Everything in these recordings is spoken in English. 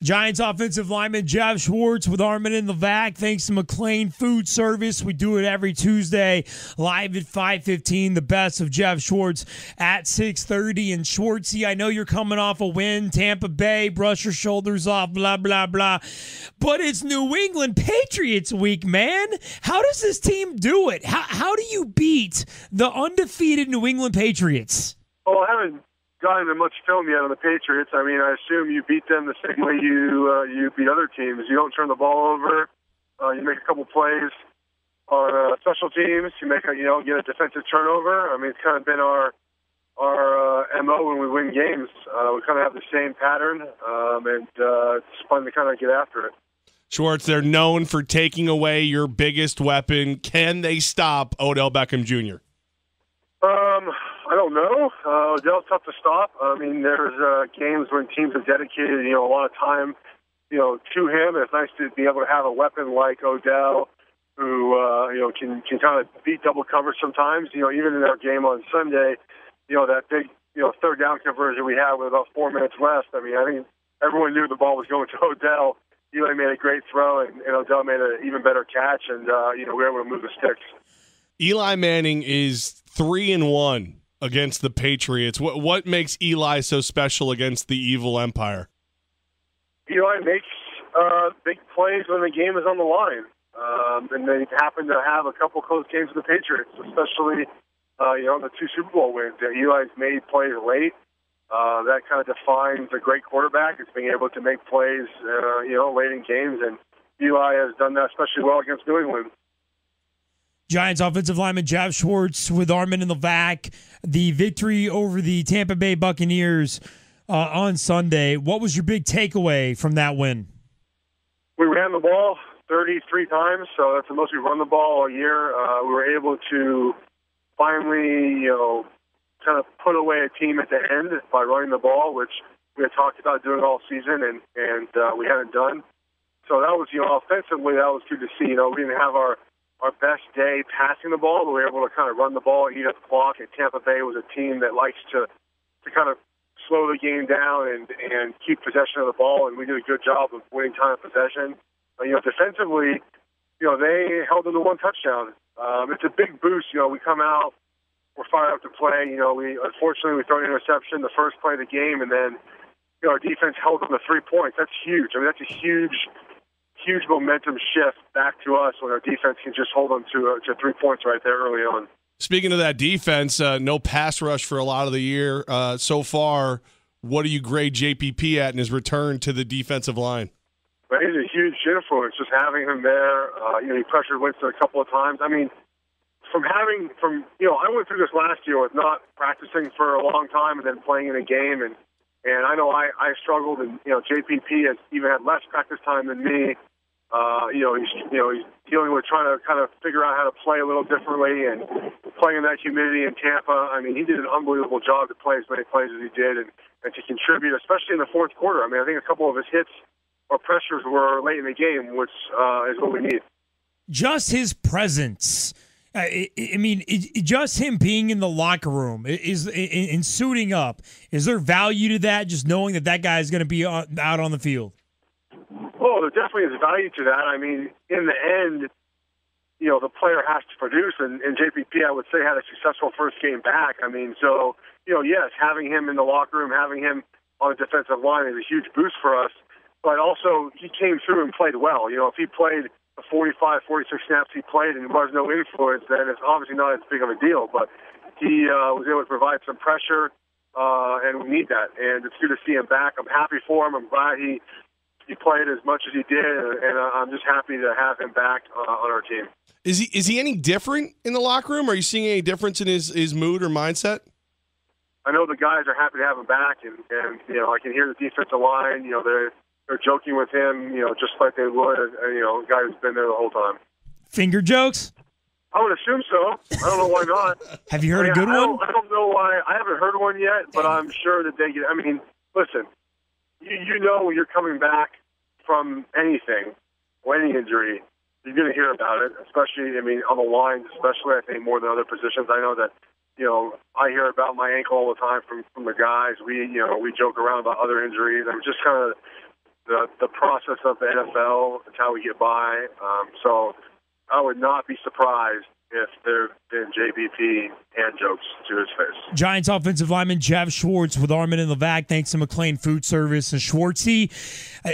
Giants offensive lineman Geoff Schawrtz with Armen and Levack. Thanks to McLean Food Service. We do it every Tuesday live at 5:15. The best of Geoff Schawrtz at 6:30. And Schwartzy, I know you're coming off a win. Tampa Bay, brush your shoulders off, blah, blah, blah. But it's New England Patriots week, man. How does this team do it? How do you beat the undefeated New England Patriots? Well, I haven't gotten much film yet on the Patriots. I mean, I assume you beat them the same way you beat other teams. You don't turn the ball over. You make a couple plays on special teams. You make get a defensive turnover. I mean, it's kind of been our MO when we win games. We kind of have the same pattern, and it's fun to kind of get after it. Schwartz, they're known for taking away your biggest weapon. Can they stop Odell Beckham Jr.? I don't know. Odell's tough to stop. I mean, there's games when teams have dedicated, a lot of time, to him. It's nice to be able to have a weapon like Odell who, can kind of beat double coverage sometimes. Even in our game on Sunday, that big, third down conversion we had with about 4 minutes left. I mean, I think everyone knew the ball was going to Odell. Eli made a great throw, and Odell made an even better catch, and, we were able to move the sticks. Eli Manning is 3-1 against the Patriots. What makes Eli so special against the evil empire? Eli makes big plays when the game is on the line. And they happen to have a couple close games with the Patriots, especially, the 2 Super Bowl wins. Eli's made plays late. That kind of defines a great quarterback. It's being able to make plays, late in games. And Eli has done that especially well against New England. Giants offensive lineman Geoff Schwartz with Armen and Levack. The victory over the Tampa Bay Buccaneers on Sunday. What was your big takeaway from that win? We ran the ball 33 times, so that's the most we've run the ball all year. We were able to finally, kind of put away a team at the end by running the ball, which we had talked about doing all season, and we hadn't done. So that was, offensively, that was good to see. We didn't have our best day passing the ball, but we were able to kind of run the ball, eat up the clock. And Tampa Bay was a team that likes to kind of slow the game down and keep possession of the ball, and we did a good job of winning time of possession. Defensively, they held them to 1 touchdown. It's a big boost. We come out, we're fired up to play. Unfortunately we throw an interception the first play of the game, and then our defense held them to 3 points. That's huge. I mean, that's a huge momentum shift back to us when our defense can just hold them to 3 points right there early on. Speaking of that defense, no pass rush for a lot of the year so far. What do you grade JPP at in his return to the defensive line? But he's a huge influence, just having him there. He pressured Winston a couple of times. I mean, I went through this last year with not practicing for a long time and then playing in a game, and I know I struggled, and JPP has even had less practice time than me. He's dealing with trying to kind of figure out how to play a little differently and playing in that humidity in Tampa. I mean, he did an unbelievable job to play as many plays as he did and to contribute, especially in the fourth quarter. I mean, I think a couple of his hits or pressures were late in the game, which is what we need. Just his presence. Just him being in the locker room is in suiting up. Is there value to that? Just knowing that guy is going to be out on the field. Oh, there definitely is value to that. I mean, in the end, the player has to produce, and JPP, I would say, had a successful first game back. I mean, so yes, having him in the locker room, having him on the defensive line is a huge boost for us. But also, he came through and played well. If he played the 45, 46 snaps he played and there was no influence, then it's obviously not as big of a deal. But he was able to provide some pressure, and we need that. And it's good to see him back. I'm happy for him. I'm glad he played as much as he did, and I'm just happy to have him back on our team. Is he any different in the locker room? Are you seeing any difference in his mood or mindset? I know the guys are happy to have him back, and I can hear the defensive line. They're joking with him, just like they would, a guy who's been there the whole time. Finger jokes? I would assume so. I don't know why not. Have you heard a good one? I don't know why. I haven't heard one yet, but I'm sure that they get. I mean, listen, when you're coming back from anything or any injury, you're going to hear about it, especially, on the lines, especially, I think, more than other positions. I know that, I hear about my ankle all the time from the guys. We joke around about other injuries. I'm just kind of the process of the NFL. It's how we get by. So I would not be surprised if there have been JBP hand jokes to his face. Giants offensive lineman Geoff Schawrtz with Armen and Levack. Thanks to McLean Food Service. And Schwartzy,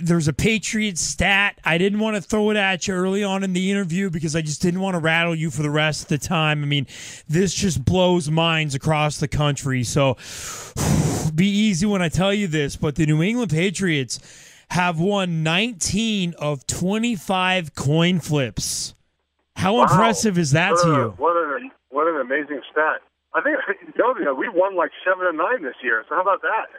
there's a Patriots stat. I didn't want to throw it at you early on in the interview because I just didn't want to rattle you for the rest of the time. I mean, this just blows minds across the country. So be easy when I tell you this, but the New England Patriots have won 19 of 25 coin flips. How impressive is that to you? What an amazing stat. I think we won like 7 and 9 this year. So how about that?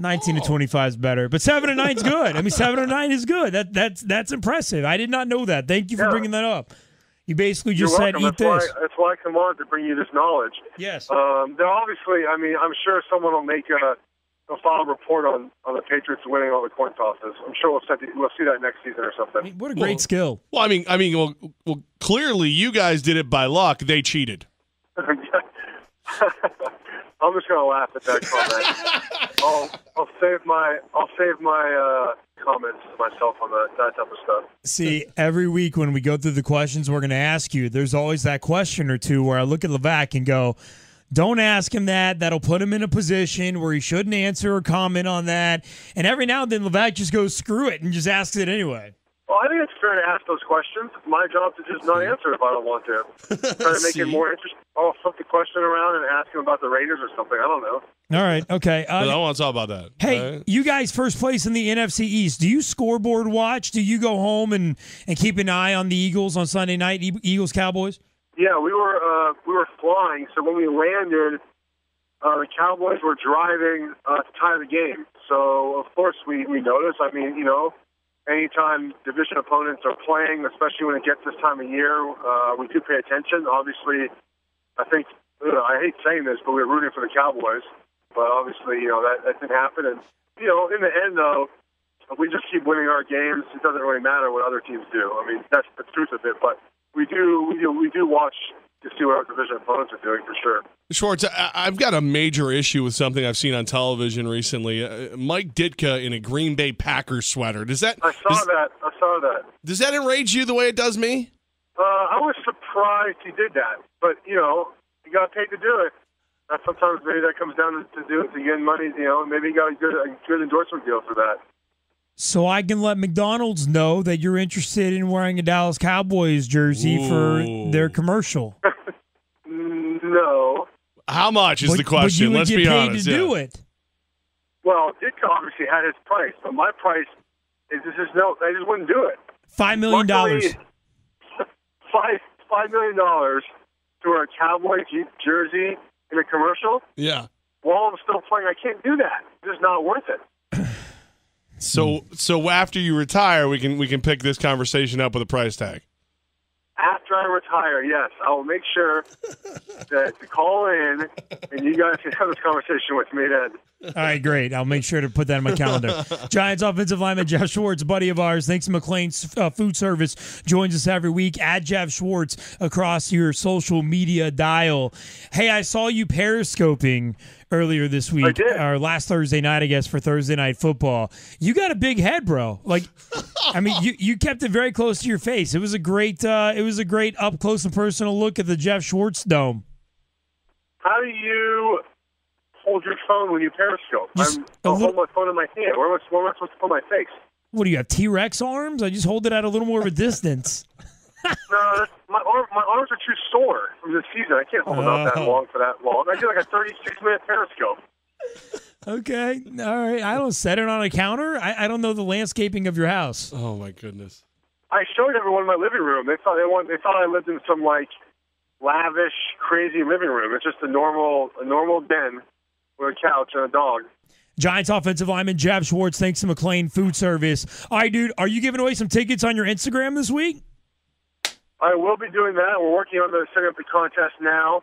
19 to 25 is better, but 7 and 9 is good. I mean, 7 and 9 is good. That's impressive. I did not know that. Thank you for bringing that up. You basically just said, eat this. That's why I come on to bring you this knowledge. Yes. Now, obviously, I mean, I'm sure someone will make a file a report on the Patriots winning all the coin tosses. I'm sure we'll see that next season or something. I mean, what a great skill. Well, I mean, clearly you guys did it by luck. They cheated. I'm just gonna laugh at that comment. I'll save my comments to myself on that type of stuff. See, every week when we go through the questions we're going to ask you, there's always that question or two where I look at Levack and go, don't ask him that. That'll put him in a position where he shouldn't answer or comment on that. And every now and then, Levack just goes, screw it, and just asks it anyway. Well, I think it's fair to ask those questions. It's my job to just not answer if I don't want to. Try to make it more interesting. I'll flip the question around and ask him about the Raiders or something. I don't know. All right, okay. I don't want to talk about that. Hey, you guys first place in the NFC East. Do you scoreboard watch? Do you go home and keep an eye on the Eagles on Sunday night, Eagles-Cowboys? Yeah, we were flying, so when we landed, the Cowboys were driving to tie the game. So, of course, we noticed. I mean, anytime division opponents are playing, especially when it gets this time of year, we do pay attention. Obviously, I think, I hate saying this, but we were rooting for the Cowboys. But obviously, that didn't happen. And, in the end, though, if we just keep winning our games, it doesn't really matter what other teams do. I mean, that's the truth of it. But we do watch to see what our division opponents are doing for sure. Schwartz, I've got a major issue with something I've seen on television recently. Mike Ditka in a Green Bay Packers sweater. I saw that. Does that enrage you the way it does me? I was surprised he did that, but he got paid to do it. Sometimes maybe that comes down to get money. Maybe he got a good endorsement deal for that. So I can let McDonald's know that you're interested in wearing a Dallas Cowboys jersey for their commercial. No. How much is the question? Let's be honest. But you would get paid to do it. Well, Ditka obviously had his price, but my price is no. I just wouldn't do it. $5 million. Luckily, $5 million to wear a Cowboys jersey in a commercial. Yeah. While I'm still playing, I can't do that. It's just not worth it. So after you retire, we can pick this conversation up with a price tag. After I retire, yes, I will make sure to call in, and you guys can have this conversation with me then. All right, great. I'll make sure to put that in my calendar. Giants offensive lineman Geoff Schwartz, buddy of ours. Thanks to McLean's Food Service. Joins us every week at Geoff Schwartz across your social media dial. Hey, I saw you periscoping earlier this week, I did. or last Thursday night, I guess, for Thursday Night Football. You got a big head, bro. I mean, you kept it very close to your face. It was a great up close and personal look at the Geoff Schwartz Dome. How do you hold your phone when you periscope? I'll hold my phone in my hand. Where am I supposed to put my face? What do you have, T-Rex arms? I just hold it at a little more of a distance. No, my arms are too sore from this season. I can't hold out that long for that long. I do like a 36-minute periscope. Okay, all right. I don't set it on a counter. I don't know the landscaping of your house. Oh my goodness! I showed everyone in my living room. They thought I lived in some lavish, crazy living room. It's just a normal den with a couch and a dog. Giants offensive lineman Geoff Schwartz. Thanks to McLean Food Service. All right, dude. Are you giving away some tickets on your Instagram this week? I will be doing that. We're working on setting up the contest now.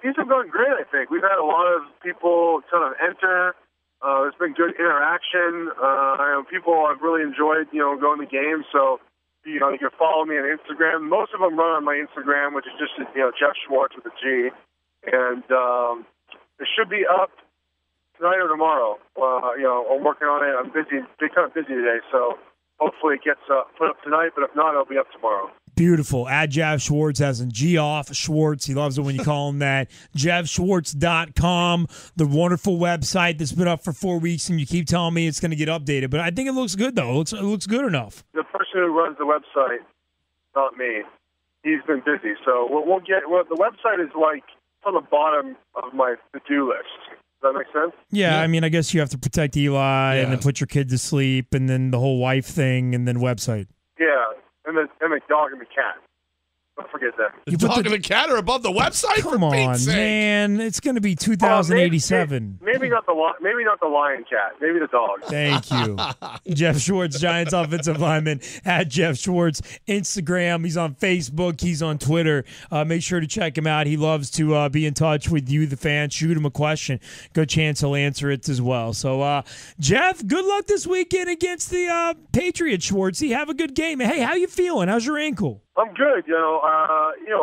These have gone great, I think. We've had a lot of people kind of enter. There's been good interaction. People have really enjoyed, going to games. So, you can follow me on Instagram. Most of them run on my Instagram, which is just, Geoff Schwartz with a G. And it should be up tonight or tomorrow. I'm working on it. I'm busy, kind of busy today, so hopefully it gets put up tonight, but if not, it'll be up tomorrow. Beautiful. At Geoff Schawrtz, as in Geoff Schawrtz. He loves it when you call him that. GeoffSchawrtz.com, the wonderful website that's been up for 4 weeks, and you keep telling me it's going to get updated. But I think it looks good, though. It looks good enough. The person who runs the website, not me, he's been busy. So the website is like on the bottom of my to-do list. Does that make sense? Yeah, I mean, I guess you have to protect Eli and then put your kid to sleep and then the whole wife thing and then website. Yeah, and the dog and the cat. Don't forget that. The dog and the cat are above the website. Come on, man! It's going to be 2087. Maybe not the lion cat. Maybe the dog. Thank you, Geoff Schawrtz, Giants offensive lineman at Geoff Schawrtz. Instagram. He's on Facebook. He's on Twitter. Make sure to check him out. He loves to be in touch with you, the fan. Shoot him a question. Good chance he'll answer it as well. So, Geoff, good luck this weekend against the Patriots. Schwartzy, have a good game. Hey, how you feeling? How's your ankle? I'm good.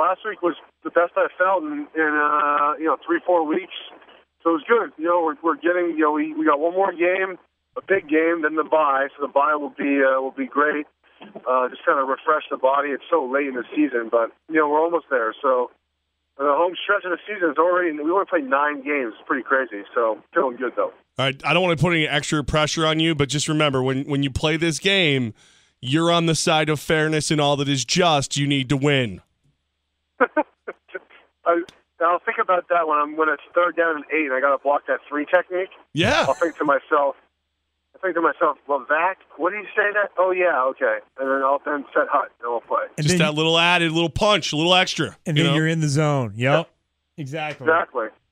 Last week was the best I felt in 3-4 weeks. So it was good. We're getting. We got one more game, a big game, then the bye. So the bye will be great. Just kind of refresh the body. It's so late in the season, but we're almost there. So the home stretch of the season is already. We only played 9 games. It's pretty crazy. So feeling good though. All right. I don't want to put any extra pressure on you, but just remember when you play this game, you're on the side of fairness and all that is just. You need to win. I'll think about that when it's 3rd down and 8 and I got to block that 3 technique. Yeah. I'll think to myself, Levack, what did you say that? Oh, yeah, okay. And then I'll set hut and we'll play. And just that little added, little punch, a little extra. And then you're in the zone. Yep. Exactly.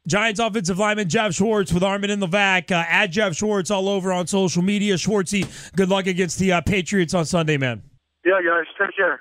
Giants offensive lineman Geoff Schawrtz with Armen and Levack. At Geoff Schawrtz all over on social media. Schwartzy, good luck against the Patriots on Sunday, man. Yeah, guys. Take care.